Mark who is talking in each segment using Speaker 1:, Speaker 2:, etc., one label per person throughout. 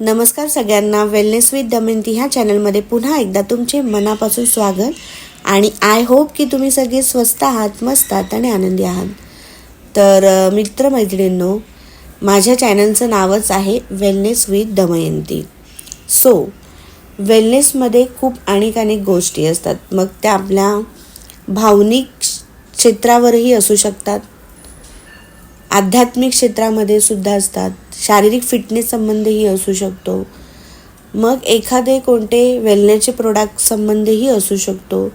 Speaker 1: नमस्कार सगळ्यांना. Wellness with Damayanti ह्या चॅनलमध्ये पुन्हा एकदा तुमचे मनापासून स्वागत. आणि आय होप की तुम्ही सगळे स्वस्त आहात, मस्त आहात आणि आनंदी आहात. तर मित्रमैत्रिणींनो, माझ्या चॅनलचं नावच आहे वेलनेस विथ दमयंती. सो वेलनेसमध्ये खूप अनेक गोष्टी असतात. मग त्या आपल्या भावनिक क्षेत्रावरही असू शकतात, आध्यात्मिक क्षेत्रामध्ये सुद्धा असतात, शारीरिक फिटनेस संबंधीही असू शकतो, मग एखादे कोणते वेलनेसचे प्रोडक्ट संबंधीही असू शकतो,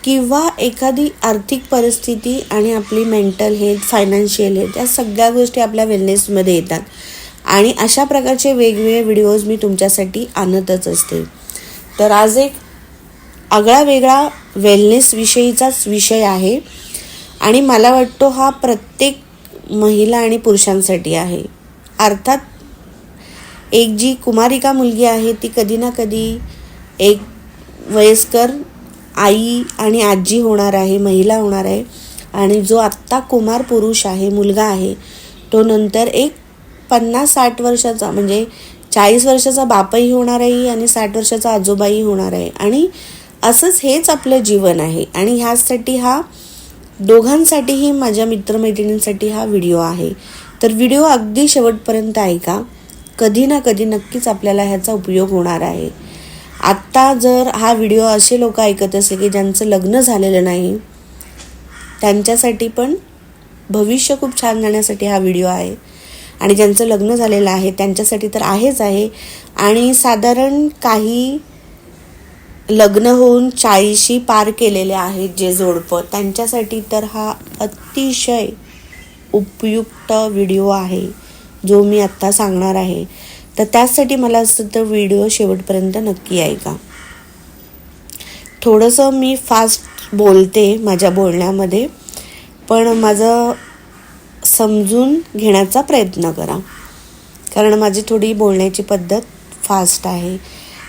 Speaker 1: किंवा एखादी आर्थिक परिस्थिती आणि आपली मेंटल हेल्थ, फायनान्शियल हेल्थ, या सगळ्या गोष्टी आपल्या वेलनेसमध्ये येतात. आणि अशा प्रकारचे वेगवेगळे व्हिडिओज मी तुमच्यासाठी आणतच असते. तर आज एक आगळा वेगळा वेलनेस विषयीचाच विषय आहे आणि मला वाटतो हा प्रत्येक महिला आणि पुरुषांसाठी आहे. अर्थात एक जी कुमारिका मुलगी आहे ती कधी ना कधी एक वयस्कर आई आणि आजी होणार आहे, महिला होणार आहे. आणि जो आत्ता कुमार पुरुष आहे, मुलगा आहे, तो नंतर एक 50-60 वर्षाचा म्हणजे 40 वर्षाचा बापही होणार आहे आणि 60 वर्षाचा आजोबाही होणार आहे. आणि असंच हेच आपलं जीवन आहे. आणि ह्यासाठी हा दोघांसाठीही, माझ्या मित्रमैत्रिणींसाठी हा व्हिडिओ आहे. तर व्हिडिओ अगदी शेवटपर्यंत ऐका. कधी ना कधी नक्कीच आपल्याला ह्याचा उपयोग होणार आहे. आत्ता जर हा व्हिडिओ असे लोक ऐकत असेल की ज्यांचं लग्न झालेलं नाही, त्यांच्यासाठी पण भविष्य खूप छान जाण्यासाठी हा व्हिडिओ आहे. आणि ज्यांचं लग्न झालेलं आहे त्यांच्यासाठी तर आहेच आहे. आणि साधारण काही लग्न होऊन 40 पार केलेले आहेत जे जोडपं, त्यांच्यासाठी तर हा अतिशय उपयुक्त व्हिडिओ आहे जो मी आत्ता सांगणार आहे. तर त्यासाठी मला असं तर व्हिडिओ शेवटपर्यंत नक्की ऐका. थोडंसं मी फास्ट बोलते माझ्या बोलण्यामध्ये, पण माझं समजून घेण्याचा प्रयत्न करा, कारण माझी थोडी बोलण्याची पद्धत फास्ट आहे.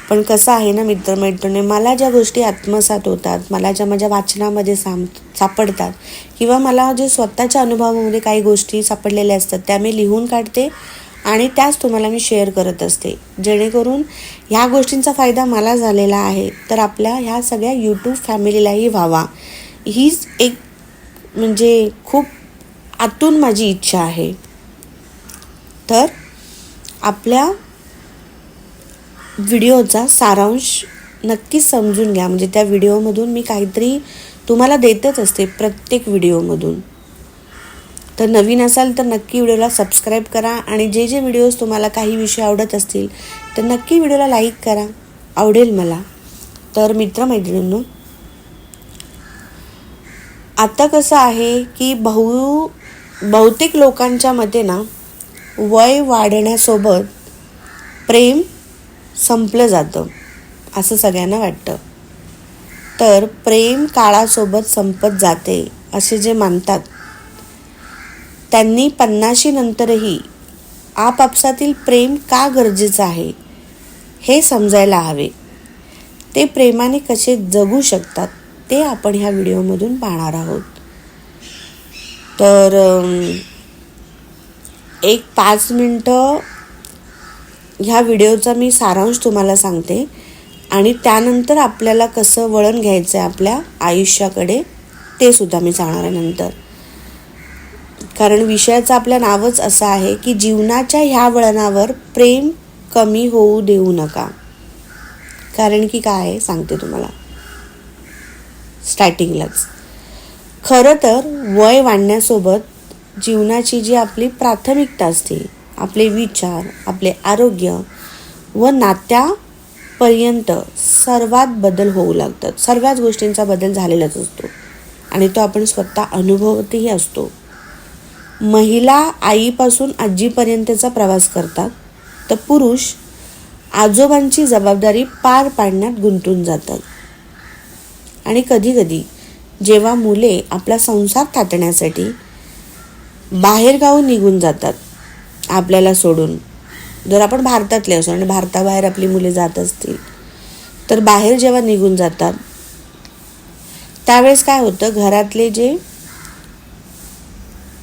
Speaker 1: पण कसं आहे ना मित्रमैत्रिणी, मला ज्या गोष्टी आत्मसात होतात, मला ज्या माझ्या वाचनामध्ये सापडतात, किंवा मला जे स्वतःच्या अनुभवामध्ये काही गोष्टी सापडलेल्या असतात त्या मी लिहून काढते आणि त्याच तुम्हाला मी शेअर करत असते, जेणेकरून ह्या गोष्टींचा फायदा मला झालेला आहे तर आपल्या ह्या सगळ्या यूट्यूब फॅमिलीलाही व्हावा, हीच एक म्हणजे खूप आतून माझी इच्छा आहे. तर आपल्या व्हिडिओचा सारांश नक्कीच समजून घ्या. म्हणजे त्या व्हिडिओमधून मी काहीतरी तुम्हाला देतच असते प्रत्येक व्हिडिओमधून. तर नवीन असाल तर नक्की व्हिडिओला सबस्क्राईब करा. आणि जे जे व्हिडिओज तुम्हाला काही विषय आवडत असतील तर नक्की व्हिडिओला लाईक करा, आवडेल मला. तर मित्रमैत्रिणींनो, आता कसं आहे की बहुतेक लोकांच्या मते ना, वय वाढण्यासोबत प्रेम संपलं जातं असं सगळ्यांना वाटतं. तर प्रेम काळासोबत संपत जाते असे जे मानतात त्यांनी 50 नंतरही आपापसातील प्रेम का गरजेचं आहे हे समजायला हवे. ते प्रेमाने कसे जगू शकतात ते आपण ह्या व्हिडिओमधून पाहणार आहोत. तर एक 5 मिनटं ह्या व्हिडिओचा मी सारांश तुम्हाला सांगते आणि त्यानंतर आपल्याला कसं वळण घ्यायचं आहे आपल्या आयुष्याकडे ते सुद्धा मी सांगणार आहे नंतर. कारण विषयाचं आपलं नावच असं आहे की जीवनाच्या ह्या वळणावर प्रेम कमी होऊ देऊ नका. कारण की काय आहे सांगते तुम्हाला स्टार्टिंगलाच. खरं तर वय वाढण्यासोबत जीवनाची जी आपली प्राथमिकता असते, आपले विचार, आपले आरोग्य व नात्यापर्यंत सर्वात बदल होऊ लागतात. सर्वच गोष्टींचा बदल झालेलाच असतो आणि तो आपण स्वतः अनुभवतही असतो. महिला आईपासून आजीपर्यंतचा प्रवास करतात, तर पुरुष आजोबांची जबाबदारी पार पाडण्यात गुंतून जातात. आणि कधी जेव्हा मुले आपला संसार थाटण्यासाठी बाहेरगावी निघून जातात आपल्याला सोडून, जर आपण भारतातले असो आणि भारताबाहेर आपली मुले जात असतील तर बाहेर जेव्हा निघून जातात त्यावेळेस काय होतं, घरातले जे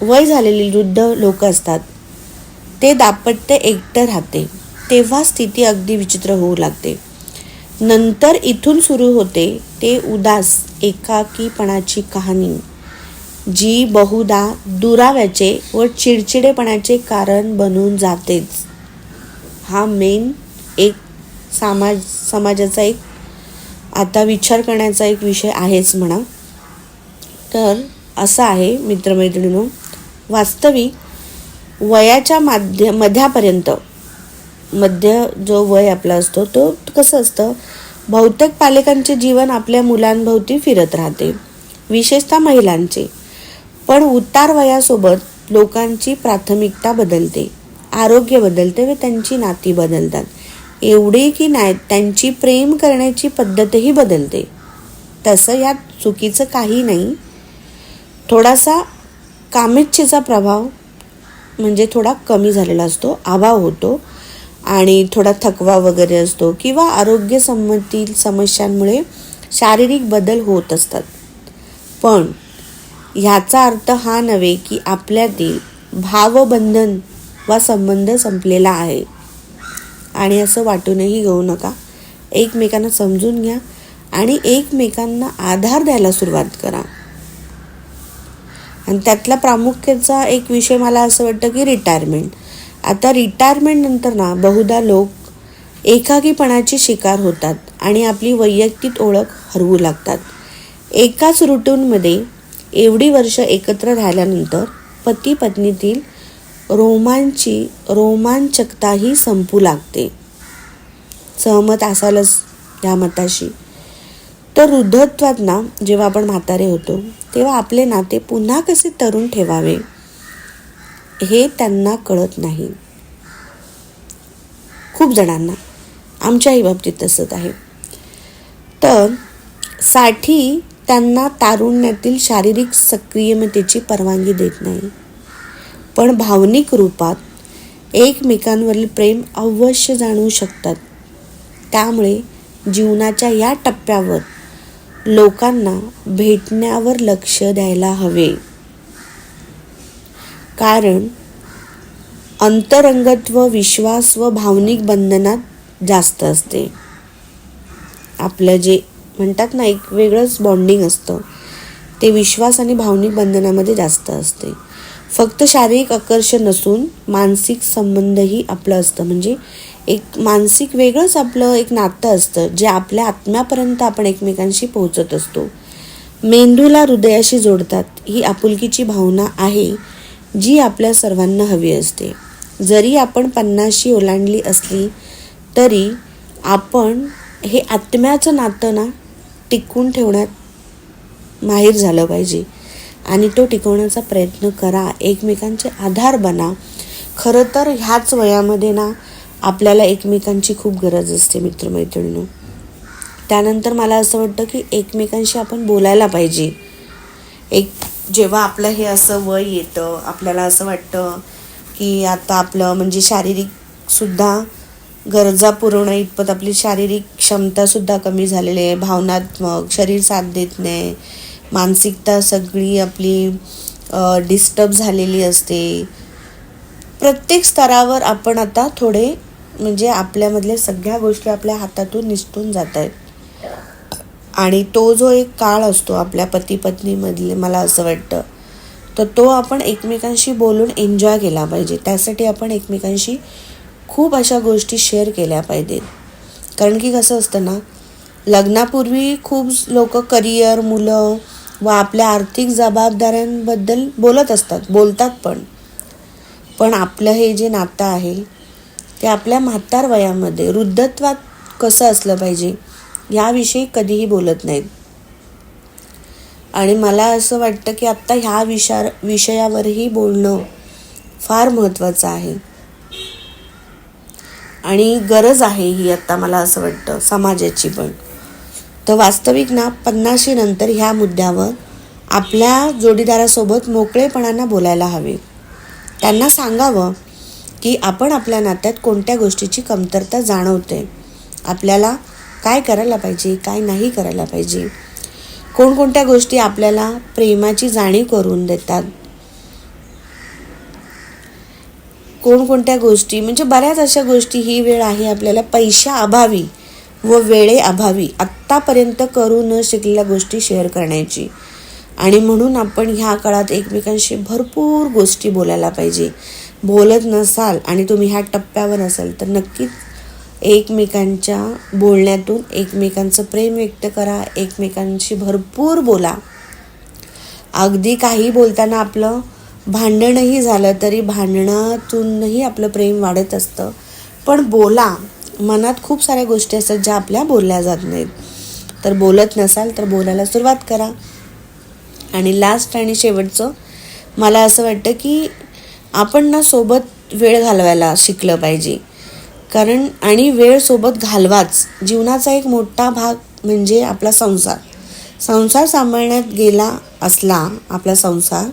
Speaker 1: वय झालेली वृद्ध लोक असतात ते दाम्पत्य एकटं राहते तेव्हा स्थिती अगदी विचित्र होऊ लागते. नंतर इथून सुरू होते ते उदास एकाकीपणाची कहाणी, जी बहुधा दुराव्याचे व चिडचिडेपणाचे कारण बनून जातेच. हा मेन एक समाजाचा एक आता विचार करण्याचा एक विषय आहेच म्हणा. तर असं आहे मित्रमैत्रिणींनो, वास्तविक वयाच्या मध्यापर्यंत मध्य जो वय आपला असतो तो कसं असतं, बहुतेक पालकांचे जीवन आपल्या मुलांभोवती फिरत राहते, विशेषतः महिलांचे. पण उतार वयासोबत लोकांची प्राथमिकता बदलते, आरोग्य बदलते व त्यांची नाती बदलतात. एवढे की नाही, त्यांची प्रेम करण्याची पद्धतही बदलते. तसं यात चुकीचं काही नाही. थोडासा कामेच्छेचा प्रभाव म्हणजे थोडा कमी झालेला असतो, अभाव होतो आणि थोडा थकवा वगैरे असतो किंवा आरोग्य संबंधित समस्यांमुळे शारीरिक बदल होत असतात. पण ह्याचा अर्थ हा नव्हे की आपल्यातील भावबंधन वा संबंध संपलेला आहे. आणि असं वाटूनही घेऊ नका. एकमेकांना समजून घ्या आणि एकमेकांना आधार द्यायला सुरुवात करा. आणि त्यातला प्रामुख्याचा एक विषय मला असं वाटतं की रिटायरमेंट. आता रिटायरमेंट नंतर ना बहुधा लोक एकाकीपणाची शिकार होतात आणि आपली वैयक्तिक ओळख हरवू लागतात. एकाच रुटीनमध्ये एवढी वर्ष एकत्र राहिल्यानंतर पती पत्नीतील रोमांचकताही संपू लागते. सहमत असालच या मताशी. तर वृद्धत्वात ना जेव्हा आपण म्हातारे होतो तेव्हा आपले नाते पुन्हा कसे तरुण ठेवावे हे त्यांना कळत नाही. खूप जणांना, आमच्याही बाबतीत तसंच आहे. तर साठी त्यांना तारुण्यातील शारीरिक सक्रियतेची परवानगी देत नाही, पण भावनिक रूपात एकमेकांवरील प्रेम अवश्य जाणवू शकतात. त्यामुळे जीवनाच्या या टप्प्यावर लोकांना भेटण्यावर लक्ष द्यायला हवे. कारण अंतरंगत्व, विश्वास व भावनिक बंधनात जास्त असते. आपलं जे म्हणतात ना एक वेगळंच बॉन्डिंग असतं, ते विश्वास आणि भावनिक बंधनामध्ये जास्त असते. फक्त शारीरिक आकर्षण नसून मानसिक संबंधही आपलं असतं. म्हणजे एक मानसिक वेगळंच आपलं एक नातं असतं, जे आपल्या आत्म्यापर्यंत आपण एकमेकांशी पोहोचत असतो. मेंदूला हृदयाशी जोडतात ही आपुलकीची भावना आहे जी आपल्या सर्वांना हवी असते. जरी आपण 50शी ओलांडली असली तरी आपण हे आत्म्याचं नातं ना टिकवून ठेवण्यात माहीर झालं पाहिजे आणि तो टिकवण्याचा प्रयत्न करा. एकमेकांचे आधार बना. खरं तर ह्याच वयामध्ये ना आपल्याला एकमेकांची खूप गरज असते मित्रमैत्रिणींनो. त्यानंतर मला असं वाटतं की एकमेकांशी आपण बोलायला पाहिजे. जेव्हा आपलं हे असं वय येतं, आपल्याला असं वाटतं की आता आपलं म्हणजे शारीरिक सुद्धा गरजा पुरवणं इतपत आपली शारीरिक क्षमतासुद्धा कमी झालेली आहे, भावनात्मक शरीर साथ देत नाही, मानसिकता सगळी आपली डिस्टर्ब झालेली असते. प्रत्येक स्तरावर आपण आता थोडे म्हणजे आपल्यामधल्या सगळ्या गोष्टी आपल्या हातातून निसटून जात आहेत. आणि तो जो एक काळ असतो आपल्या पती पत्नीमधले, मला असं वाटतं, तर तो आपण एकमेकांशी बोलून एन्जॉय केला पाहिजे. त्यासाठी आपण एकमेकांशी खूप अशा गोष्टी शेअर केल्या पाहिजेत. कारण की कसं असतं ना, लग्नापूर्वी खूप लोक करिअर, मुलं व आपल्या आर्थिक जबाबदाऱ्यांबद्दल बोलतात पण आपलं हे जे नातं आहे ते आपल्या म्हातार वयामध्ये वृद्धत्वात कसं असलं पाहिजे याविषयी कधीही बोलत नाहीत. आणि मला असं वाटतं की आत्ता ह्या विषयावरही बोलणं फार महत्त्वाचं आहे आणि गरज आहे ही आत्ता मला असं वाटतं समाजाची पण. तर वास्तविक ना 50शी नंतर ह्या मुद्द्यावर आपल्या जोडीदारासोबत मोकळेपणानं बोलायला हवे. त्यांना सांगावं की आपण आपल्या नात्यात कोणत्या गोष्टीची कमतरता जाणवते, आपल्याला काय करायला पाहिजे, काय नाही करायला पाहिजे, कोणकोणत्या गोष्टी आपल्याला प्रेमाची जाणीव करून देतात, कोणकोणत्या गोष्टी, म्हणजे बऱ्याच अशा गोष्टी ही वेळ आहे आपल्याला पैशाअभावी व वेळेअभावी आत्तापर्यंत करू न शिकलेल्या गोष्टी शेअर करण्याची. आणि म्हणून आपण ह्या काळात एकमेकांशी भरपूर गोष्टी बोलायला पाहिजे. बोलत नसाल आणि तुम्ही ह्या टप्प्यावर असाल तर नक्कीच एकमेकांच्या बोलण्यातून एकमेकांचं प्रेम व्यक्त करा, एकमेकांशी भरपूर बोला. अगदी काही बोलताना आपलं भांडणही झालं तरी भांडणातूनही आपलं प्रेम वाढत असतं. पण बोला, मनात खूप साऱ्या गोष्टी असतात ज्या आपल्या बोलल्या जात नाहीत. तर बोलत नसाल तर बोलायला सुरुवात करा. आणि लास्ट आणि शेवटचं मला असं वाटतं की आपण ना सोबत वेळ घालवायला शिकलं पाहिजे. कारण आणि वेळ सोबत घालवाच. जीवनाचा एक मोठा भाग म्हणजे आपला संसार सांभाळण्यात गेला असला, आपला संसार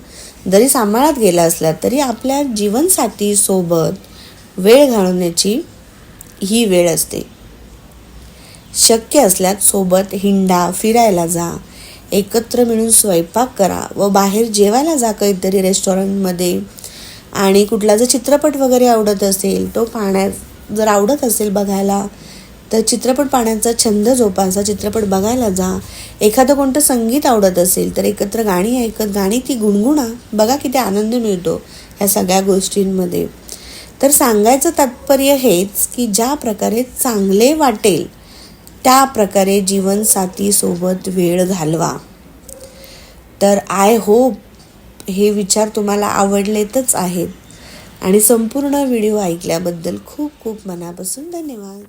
Speaker 1: जरी सांभाळत गेला असला तरी आपल्या जीवनसाथी सोबत वेळ घालवण्याची ही वेळ असते. शक्य असल्यास सोबत हिंडा, फिरायला जा, एकत्र मिळून स्वयंपाक करा व बाहेर जेवायला जा काहीतरी रेस्टॉरंटमध्ये. आणि कुठला जर चित्रपट वगैरे आवडत असेल, तो पाहण्यात जर आवडत असेल बघायला, तर चित्रपट पाहण्याचा छंद जोपासा, चित्रपट बघायला जा. एखादं कोणतं संगीत आवडत असेल तर एकत्र गाणी ऐकत गाणी ती गुणगुणा. बघा किती आनंद मिळतो ह्या सगळ्या गोष्टींमध्ये. तर सांगायचं तात्पर्य हेच की ज्या प्रकारे चांगले वाटेल त्या प्रकारे जीवनसाथीसोबत वेळ घालवा. तर आय होप हे विचार तुम्हाला आवडलेतच आहेत. आणि संपूर्ण व्हिडिओ ऐकल्याबद्दल खूप खूप मनापासून धन्यवाद.